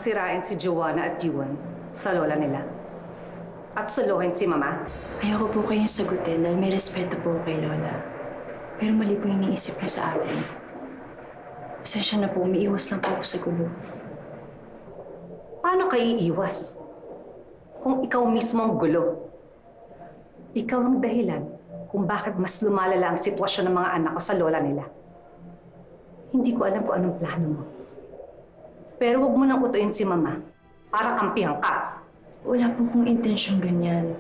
sirain si Joanna at Yuan sa lola nila. At suluhin si Mama. Ayoko po kayong sagutin dahil may respeto po kay Lola. Pero mali po yung iniisip niyo sa akin. Pasensya na po, umiiwas lang po ako sa gulo. Paano kayo iiwas? Kung ikaw mismo ang gulo. Ikaw ang dahilan kung bakit mas lumalala ang sitwasyon ng mga anak ko sa lola nila. Hindi ko alam kung anong plano mo. Pero huwag mo nang utuin si Mama para kampihan ka. Wala po kong intensyong ganyan.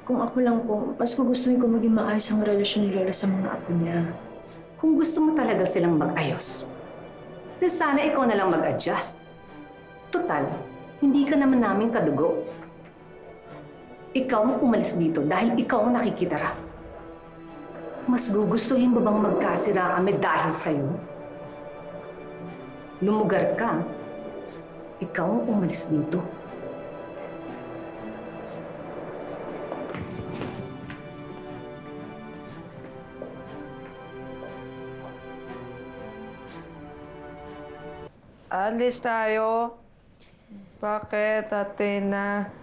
Kung ako lang po, mas gugustuhin ko maging maayos ang relasyon ni Lola sa mga apo niya. Kung gusto mo talaga silang mag-ayos, then sana ikaw na lang mag-adjust. Total, hindi ka naman namin kadugo. Ikaw ang umalis dito dahil ikaw ang nakikitara. Mas gugustuhin mo bang magkasira kami dahil sa'yo? Lumugar ka, ikaw ang umalis dito. Alis tayo. Bakit, Athena?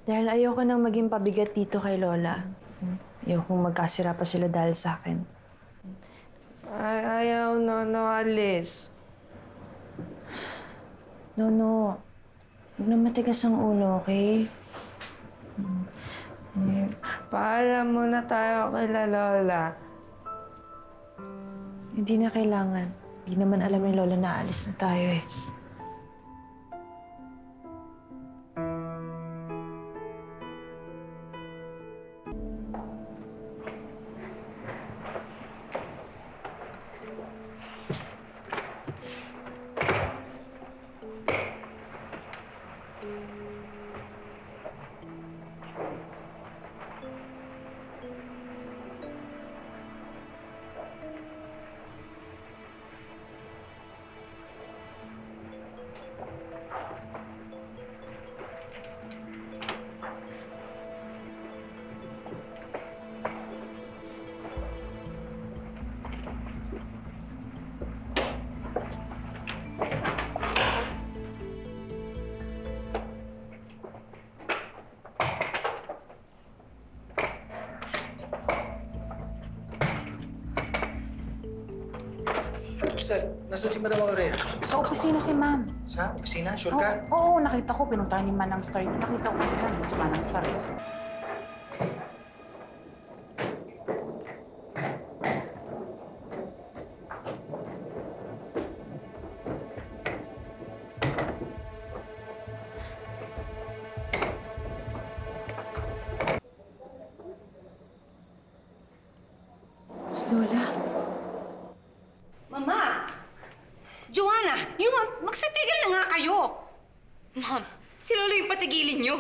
Dahil ayoko nang maging pabigat dito kay Lola. Ayokong magkasira pa sila dahil sa akin. Ayaw, no, alis. No. Huwag na matigas ang ulo, okay? Paalam muna tayo kay Lola. Hindi na kailangan. Hindi naman alam ni Lola na alis na tayo eh. Crystal, nasaan si Madam Aurea? Sa opisina si ma'am. Sa opisina? Sure ka? Oo, nakita ko. Pinuntahan ni Manang Star. Nakita ko yan si Manang Star. Lola? Mama! Joanna! Yuan, magsitigil na nga kayo! Ma'am, si Lola yung patigilin niyo.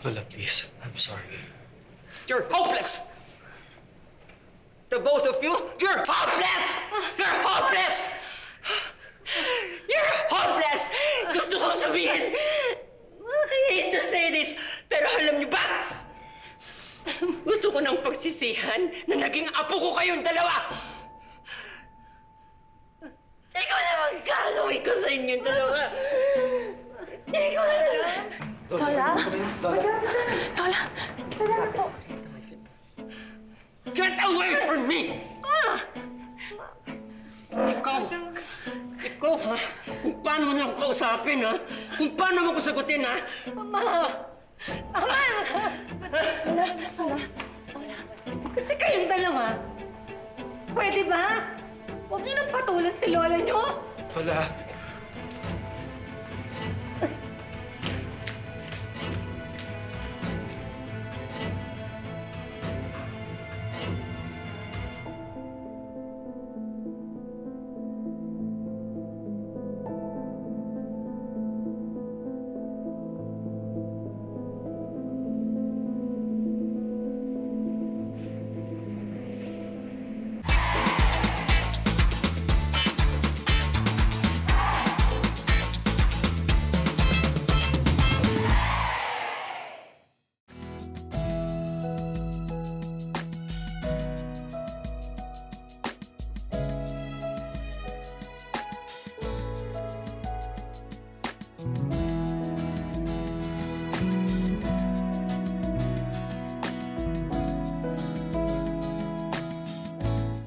Lola, please. I'm sorry. You're hopeless! The both of you, you're hopeless! You're hopeless! You're hopeless! Gusto kong sabihin, I hate to say this, pero alam niyo ba? Gusto ko ng pagsisihan na naging apo ko kayong dalawa! Ikaw na magkagawin ko sa inyong dalawa! Ikaw na lang! Lola? Lola! Lola po. Get away from me! Ikaw ha? Kung paano mo na ako kausapin, ha? Kung paano mo ko sagutin, ha? Mama! Ama! Kasi kayong dalawa, pwede ba? Huwag niyo nang patulan si Lola niyo. Lola,